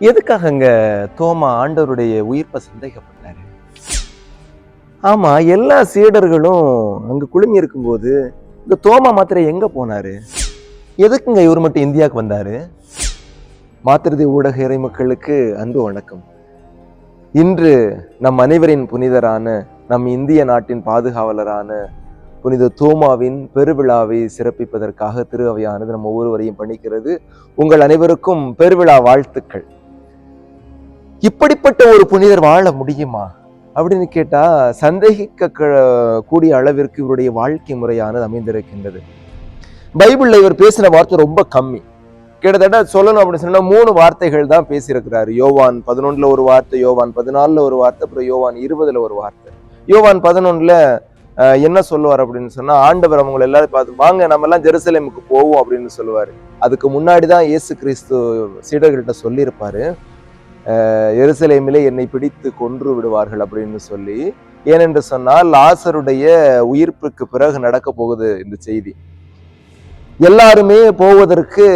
எதுக்காக அங்க தோமா ஆண்டவருடைய உயிர்ப்பை சந்தேகப்பட்டாரு? ஆமா, எல்லா சீடர்களும் அங்க குழுமி இருக்கும்போது இந்த தோமா மாத்திரம் எங்க போனாரு? எதுக்குங்க இவர் மட்டும் இந்தியாவுக்கு வந்தாரு? மாத்திருதி ஊடக இறை மக்களுக்கு அன்பு வணக்கம். இன்று நம் அனைவரின் புனிதரான, நம் இந்திய நாட்டின் பாதுகாவலரான புனித தோமாவின் பெருவிழாவை சிறப்பிப்பதற்காக திரு அவையானது நம்ம ஒவ்வொருவரையும் பணிக்கிறது. உங்கள் அனைவருக்கும் பெருவிழா வாழ்த்துக்கள். இப்படிப்பட்ட ஒரு புனிதர் வாழ முடியுமா அப்படின்னு கேட்டா சந்தேகிக்க கூடிய அளவிற்கு இவருடைய வாழ்க்கை முறையானது அமைந்திருக்கின்றது. பைபிள்ல இவர் பேசின வார்த்தை ரொம்ப கம்மி. கிட்டத்தட்ட சொல்லணும் அப்படின்னு சொன்னா 3 வார்த்தைகள் தான் பேசியிருக்கிறாரு. யோவான் 11 ஒரு வார்த்தை, யோவான் 14 ஒரு வார்த்தை, அப்புறம் யோவான் 20 ஒரு வார்த்தை. யோவான் 11 என்ன சொல்லுவார் அப்படின்னு சொன்னா, ஆண்டவர் அவங்களை எல்லாரும் பார்த்து வாங்க நம்ம எல்லாம் ஜெருசலேமுக்கு போவோம் அப்படின்னு சொல்லுவாரு. அதுக்கு முன்னாடிதான் இயேசு கிறிஸ்து சீடர்கள்ட்ட சொல்லியிருப்பாரு, எருசலேமிலே என்னை பிடித்து கொன்று விடுவார்கள் அப்படின்னு சொல்லி. ஏனென்று சொன்னால் லாசருடைய உயிர்ப்புக்கு பிறகு நடக்க போகுது இந்த செய்தி. எல்லாருமே போவதற்கு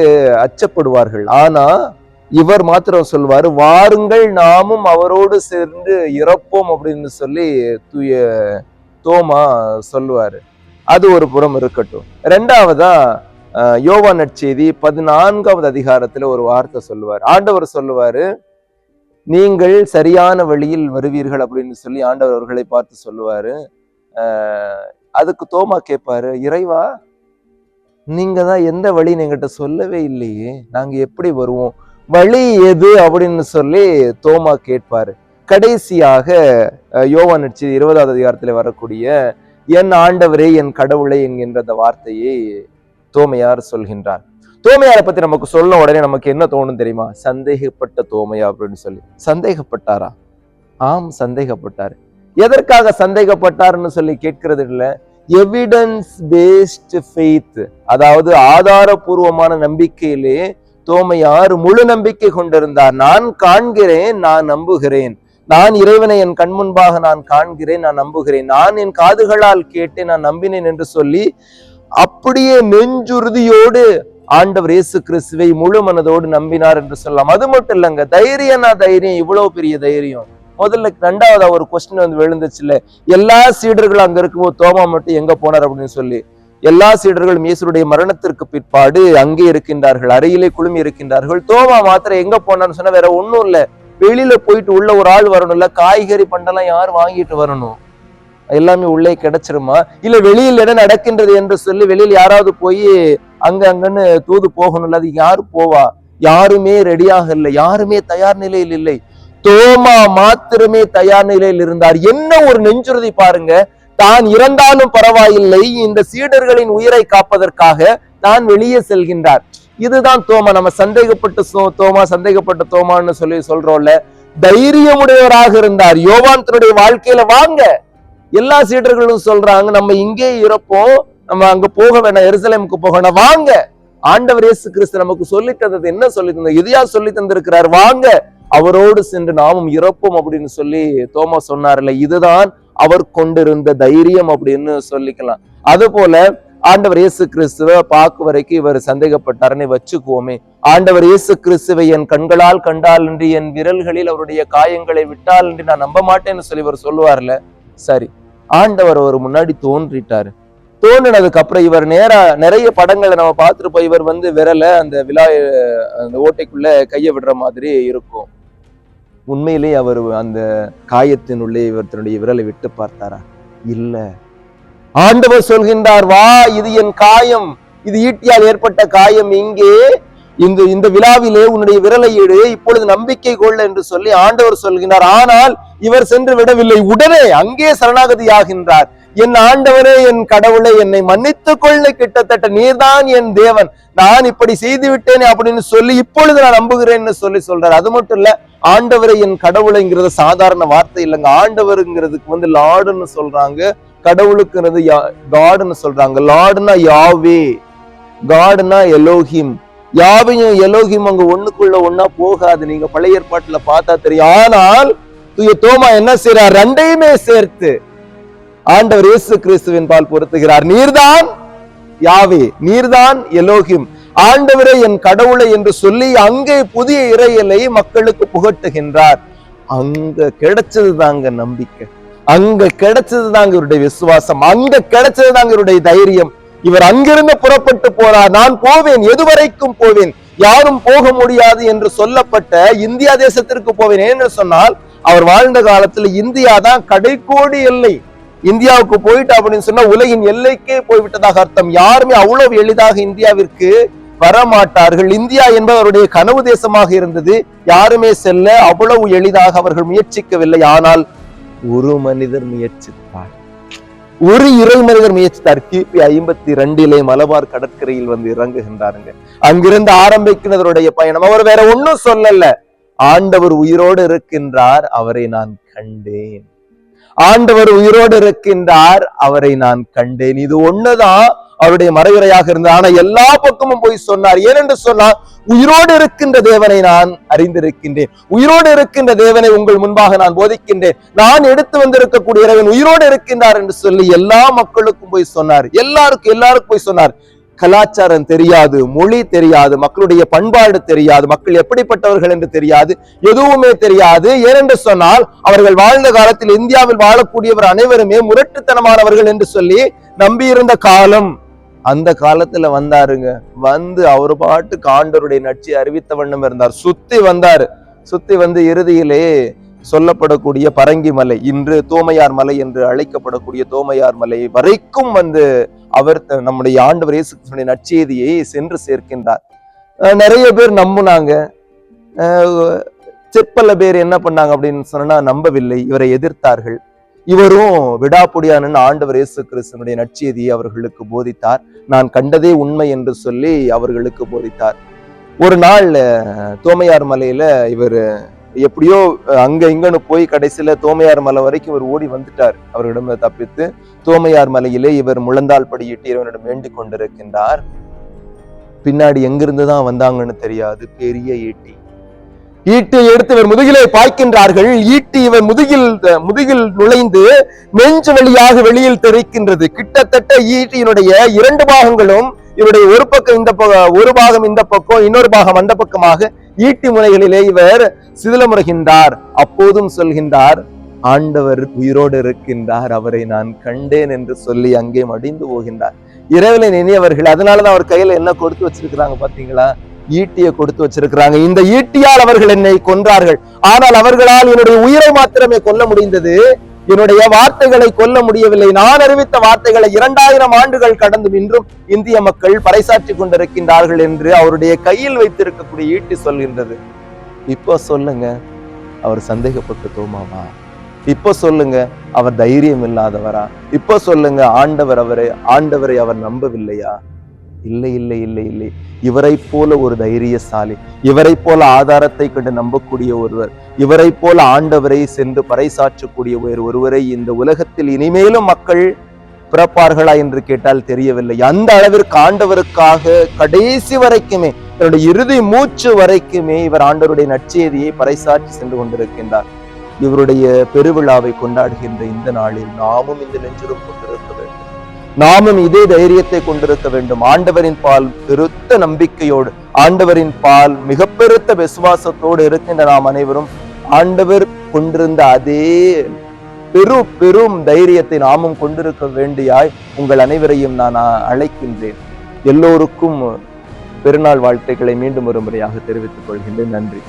அச்சப்படுவார்கள். ஆனா இவர் மாத்திரம் சொல்வாரு, வாருங்கள் நாமும் அவரோடு சேர்ந்து இறப்போம் அப்படின்னு சொல்லி தூய தோமா சொல்லுவாரு. அது ஒரு புறம் இருக்கட்டும். 2வதா யோவான் நற்செய்தி 14வது அதிகாரத்துல ஒரு வார்த்தை சொல்லுவார். ஆண்டவர் சொல்லுவாரு, நீங்கள் சரியான வழியில் வருவீர்கள் அப்படின்னு சொல்லி ஆண்டவர் அவர்களை பார்த்து சொல்லுவாரு. அதுக்கு தோமா கேட்பாரு, இறைவா நீங்க தான் எந்த வழின்னு என்கிட்ட சொல்லவே இல்லையே, நாங்க எப்படி வருவோம், வழி எது அப்படின்னு சொல்லி தோமா கேட்பாரு. கடைசியாக யோவான் நற்செய்தி 20வது அதிகாரத்துல வரக்கூடிய என் ஆண்டவரே என் கடவுளை என்கின்ற அந்த வார்த்தையை தோமையார் சொல்கின்றார். தோமையாரை பத்தி நமக்கு சொல்ல உடனே நமக்கு என்ன தோணும் தெரியுமா? சந்தேகப்பட்ட தோமையா அப்படின்னு சொல்லி. சந்தேகப்பட்டாரா? ஆம், சந்தேகப்பட்டாரு. எதற்காக சந்தேகப்பட்டாருன்னு சொல்லி கேட்கிறது இல்ல, எவிடன்ஸ் பேஸ்ட் ஃபெய்த், அதாவது ஆதாரபூர்வமான நம்பிக்கையிலே தோமையார் முழு நம்பிக்கை கொண்டிருந்தார். நான் காண்கிறேன், நான் நம்புகிறேன், நான் இறைவனை என் கண் முன்பாக நான் காண்கிறேன், நான் நம்புகிறேன், நான் என் காதுகளால் கேட்டேன், நான் நம்பினேன் என்று சொல்லி அப்படியே நெஞ்சுறுதியோடு ஆண்டவர் இயேசு கிறிஸ்துவை முழு மனதோடு நம்பினார் என்று சொல்லலாம். அது மட்டும் இல்லைங்க, தைரியம்னா தைரியம், இவ்வளவு பெரிய தைரியம். முதல்ல 2வது ஒரு கொஸ்டின் வந்து விழுந்துச்சு இல்ல, எல்லா சீடர்களும் அங்க இருக்கும்போது தோமா மட்டும் எங்க போனார் அப்படின்னு சொல்லி. எல்லா சீடர்களும் இயேசுடைய மரணத்திற்கு பிற்பாடு அங்கே இருக்கின்றார்கள், அறையிலே குழுமி இருக்கின்றார்கள். தோமா மாத்திரம் எங்க போனார்னு சொன்னா வேற ஒண்ணும் இல்ல, வெளியில போயிட்டு உள்ள ஒரு ஆள் வரணும்ல, காய்கறி பண்டெல்லாம் யார் வாங்கிட்டு வரணும்? எல்லாமே உள்ளே கிடைச்சிருமா? இல்ல வெளியில் என்ன நடக்கின்றது என்று சொல்லி வெளியில் யாராவது போய் அங்கன்னு தூது போகணும்ல, அது யாரு போவா? யாருமே ரெடியாக இல்லை, யாருமே தயார் நிலையில் இல்லை. தோமா மாத்திரமே தயார் நிலையில் இருந்தார். என்ன ஒரு நெஞ்சுறுதி பாருங்க! தான் இறந்தாலும் பரவாயில்லை, இந்த சீடர்களின் உயிரை காப்பதற்காக தான் வெளியே செல்கின்றார். இதுதான் தோமா. நம்ம சந்தேகப்பட்ட தோமான்னு சொல்லி சொல்றோம்ல, தைரியமுடையவராக இருந்தார். யோவான் தன்னுடைய வாழ்க்கையில வாங்க, எல்லா சீடர்களும் சொல்றாங்க நம்ம இங்கே இறப்போம், நம்ம அங்க போக வேண்டாம், எருசலேமுக்கு போக வேண்டாம், வாங்க. ஆண்டவர் இயேசு கிறிஸ்து நமக்கு சொல்லி தந்தது என்ன சொல்லி தந்தார்? இதையா சொல்லி தந்திருக்கிறார், வாங்க அவரோடு சென்று நாமும் இறப்போம் அப்படின்னு சொல்லி தோமா சொன்னார்ல. இதுதான் அவர் கொண்டிருந்த தைரியம் அப்படின்னு சொல்லிக்கலாம். அது போல ஆண்டவர் இயேசு கிறிஸ்துவ பார்க்கும் வரைக்கும் இவர் சந்தேகப்பட்டாருன்னு வச்சுக்குவோமே. ஆண்டவர் இயேசு கிறிஸ்துவை என் கண்களால் கண்டால் என்று, என் விரல்களில் அவருடைய காயங்களை விட்டால் என்று நான் நம்ப மாட்டேன்னு சொல்லி இவர் சொல்லுவார்ல. சரி, ஆண்டவர் அவர் முன்னாடி தோன்றிட்டாரு. தோன்றினதுக்கு அப்புறம் இவர் நிறைய படங்களை நம்ம பார்த்துருப்போம். இவர் வந்து விரல அந்த அந்த ஓட்டைக்குள்ள கைய விடுற மாதிரி இருக்கும். உண்மையிலே அவர் அந்த காயத்தினுள்ளே இவர் தன்னுடைய விரலை விட்டு பார்த்தாரா? இல்ல. ஆண்டவர் சொல்கின்றார், வா, இது என் காயம், இது ஈட்டியால் ஏற்பட்ட காயம், இங்கே இந்த விழாவிலே உன்னுடைய விரலை இடு, இப்பொழுது நம்பிக்கை கொள்ள என்று சொல்லி ஆண்டவர் சொல்கின்றார். ஆனால் இவர் சென்று விடவில்லை, உடனே அங்கே சரணாகதியாகின்றார். என் ஆண்டவரே, என் கடவுளை, என்னை மன்னித்துக் கொள்ள, கிட்டத்தட்ட நீர்தான் என் தேவன், நான் இப்படி செய்து விட்டேனே அப்படின்னு சொல்லி இப்பொழுது நான் நம்புகிறேன்னு சொல்லி சொல்றாரு. அது மட்டும் இல்ல, ஆண்டவரை என் கடவுளைங்கிறது சாதாரண வார்த்தை இல்லைங்க. ஆண்டவருங்கிறதுக்கு வந்து லார்டுன்னு சொல்றாங்க, கடவுளுக்குறது காடுன்னு சொல்றாங்க. லார்டுனா யாவே, காடுனா எலோஹிம். யாவையும் எலோஹிம் அங்க ஒண்ணுக்குள்ள ஒன்னா போகாது, நீங்க பழைய ஏற்பாட்டுல பார்த்தா தெரியும். ஆனால் தூய தோமா என்ன செய்யறார்? 2யுமே சேர்த்து ஆண்டவர் இயேசு கிறிஸ்துவின் பால் பொருத்துகிறார். நீர்தான் யாவே, நீர்தான் எலோஹிம். ஆண்டவரே என் கடவுளை என்று சொல்லி அங்கே புதிய இறையலை மக்களுக்கு புகட்டுகின்றார். அங்க கிடைச்சது தாங்க நம்பிக்கை, அங்க கிடைச்சது தாங்க இவருடைய விசுவாசம், அங்க கிடைச்சது தாங்க இவருடைய தைரியம். இவர் அங்கிருந்து புறப்பட்டு போறார். நான் போவேன், எதுவரைக்கும் போவேன், யாரும் போக முடியாது என்று சொல்லப்பட்ட இந்தியா தேசத்திற்கு போவேன். ஏன்னு சொன்னால் அவர் வாழ்ந்த காலத்துல இந்தியா தான் கடைக்கோடி எல்லை. இந்தியாவுக்கு போயிட்டு அப்படின்னு சொன்னா உலகின் எல்லைக்கே போய்விட்டதாக அர்த்தம். யாருமே அவ்வளவு எளிதாக இந்தியாவிற்கு வரமாட்டார்கள். இந்தியா என்பது அவருடைய கனவு தேசமாக இருந்தது. யாருமே செல்ல அவ்வளவு எளிதாக அவர்கள் முயற்சிக்கவில்லை. ஆனால் ஒரு மனிதர் முயற்சித்தார், ஒரு இறை மனிதர் முயற்சித்தார். கிபி 52 மலபார் கடற்கரையில் வந்து இறங்குகின்றாருங்க. அங்கிருந்து ஆரம்பிக்கிறவருடைய பயணம். அவர் வேற ஒன்னும் சொல்லல, ஆண்டவர் உயிரோடு இருக்கின்றார், அவரை நான் கண்டேன். ஆண்டவர் உயிரோடு இருக்கின்றார், அவரை நான் கண்டேன். இது ஒண்ணுதான் அவருடைய மறைவுரையாக இருந்தது. ஆனா எல்லா பக்கமும் போய் சொன்னார். ஏனென்று சொன்னா, உயிரோடு இருக்கின்ற தேவனை நான் அறிந்திருக்கின்றேன், உயிரோடு இருக்கின்ற தேவனை உங்கள் முன்பாக நான் போதிக்கின்றேன், நான் எடுத்து வந்திருக்கக்கூடிய இறைவன் உயிரோடு இருக்கின்றார் என்று சொல்லி எல்லா மக்களுக்கும் போய் சொன்னார். எல்லாருக்கும் போய் சொன்னார். கலாச்சாரம் தெரியாது, மொழி தெரியாது, மக்களுடைய பண்பாடு தெரியாது, மக்கள் எப்படிப்பட்டவர்கள் என்று தெரியாது, எதுவுமே தெரியாது. ஏனென்று சொன்னால் அவர்கள் வாழ்ந்த காலத்தில் இந்தியாவில் வாழக்கூடியவர் அனைவருமே முரட்டுத்தனமானவர்கள் என்று சொல்லி நம்பியிருந்த காலம். அந்த காலத்துல வந்தாருங்க. வந்து அவரு பாட்டுக்கு ஆண்டவருடைய நட்சியை அறிவித்த வண்ணம் இருந்தார். சுத்தி வந்து இறுதியிலே சொல்லப்படக்கூடிய பரங்கி மலை, இன்று தோமையார் மலை என்று அழைக்கப்படக்கூடிய தோமையார் மலை வரைக்கும் வந்து அவர் நம்முடைய ஆண்டவர் இயேசு கிறிஸ்துவினுடைய நற்செய்தியை சென்று சேர்க்கின்றார். நிறைய பேர் நம்புனாங்க, சிற்பல பேர் என்ன பண்ணாங்க அப்படின்னு சொன்னா நம்பவில்லை, இவரை எதிர்த்தார்கள். இவரும் விடாப்புடியானன் ஆண்டவர் இயேசு கிறிஸ்துவினுடைய நற்செய்தியை அவர்களுக்கு போதித்தார். நான் கண்டதே உண்மை என்று சொல்லி அவர்களுக்கு போதித்தார். ஒரு நாள் தோமையார் மலையில இவர் எப்படியோ அங்க இங்கன்னு போய் கடைசியில தோமையார் மலை வரைக்கும் இவர் ஓடி வந்துட்டார். அவரிடம் தப்பித்து தோமையார் மலையிலே இவர் முழந்தாள் படியிட்டு இறைவனிடம் வேண்டிக் கொண்டிருக்கின்றார். பின்னாடி எங்கிருந்துதான் வந்தாங்கன்னு தெரியாது, பெரிய ஈட்டி எடுத்து இவர் முதுகிலே பாய்க்கின்றார்கள். ஈட்டி இவர் முதுகில் நுழைந்து நெஞ்சு வழியாக வெளியில் தெரிக்கின்றது. கிட்டத்தட்ட ஈட்டியினுடைய 2 பாகங்களும் இவருடைய ஒரு பக்கம் இந்த ஒரு பாகம் இந்த பக்கம், இன்னொரு பாகம் அந்த பக்கமாக ஈட்டி முனைகளிலே இவர் சிதிலமுறுகின்றார். அப்போதும் சொல்கின்றார், ஆண்டவர் உயிரோடு இருக்கின்றார், அவரை நான் கண்டேன் என்று சொல்லி அங்கே மடிந்து போகின்றார். இரவில நினைவர்கள். அதனாலதான் அவர் கையில என்ன கொடுத்து வச்சிருக்கிறாங்க பாத்தீங்களா? ஈட்டியை கொடுத்து வச்சிருக்கிறாங்க. இந்த ஈட்டியால் அவர்கள் என்னை கொன்றார்கள், ஆனால் அவர்களால் என்னுடைய உயிரை மாத்திரமே கொல்ல முடிந்தது, என்னுடைய வார்த்தைகளை கொல்ல முடியவில்லை. நான் அறிவித்த வார்த்தைகளை 2000 ஆண்டுகள் கடந்து இன்றும் இந்திய மக்கள் பறைசாற்றி கொண்டிருக்கின்றார்கள் என்று அவருடைய கையில் வைத்திருக்கக்கூடிய ஈட்டி சொல்கின்றது. இப்போ சொல்லுங்க, அவர் சந்தேகப்பட்ட தோமாவா? இப்போ சொல்லுங்க, அவர் தைரியம் இல்லாதவரா? இப்போ சொல்லுங்க, ஆண்டவரை அவர் நம்பவில்லையா? இல்லை இல்லை இல்லை இல்லை. இவரை போல ஒரு தைரியசாலி, இவரை போல ஆதாரத்தை கண்டு நம்பக்கூடிய ஒருவர், இவரை போல ஆண்டவரை சென்று பறைசாற்றக்கூடிய ஒருவரை இந்த உலகத்தில் இனிமேலும் மக்கள் பிறப்பார்களா என்று கேட்டால் தெரியவில்லை. அந்த அளவிற்கு ஆண்டவருக்காக கடைசி வரைக்குமே, தன்னுடைய இறுதி மூச்சு வரைக்குமே இவர் ஆண்டவருடைய நற்செய்தியை பறைசாற்றி சென்று கொண்டிருக்கின்றார். இவருடைய பெருவிழாவை கொண்டாடுகின்ற இந்த நாளில் நாமும் இந்த நெஞ்சிலும் கொண்டிருக்க வேண்டும், நாமும் இதே தைரியத்தை கொண்டிருக்க வேண்டும். ஆண்டவரின் பால் பெருத்த நம்பிக்கையோடு, ஆண்டவரின் பால் மிக பெருத்த விசுவாசத்தோடு இருக்கின்ற நாம் அனைவரும் ஆண்டவர் கொண்டிருந்த அதே பெரும் தைரியத்தை நாமும் கொண்டிருக்க வேண்டியாய் உங்கள் அனைவரையும் நான் அழைக்கின்றேன். எல்லோருக்கும் பெருநாள் வாழ்த்துக்களை மீண்டும் ஒரு முறையாக தெரிவித்துக் கொள்கின்றேன். நன்றி.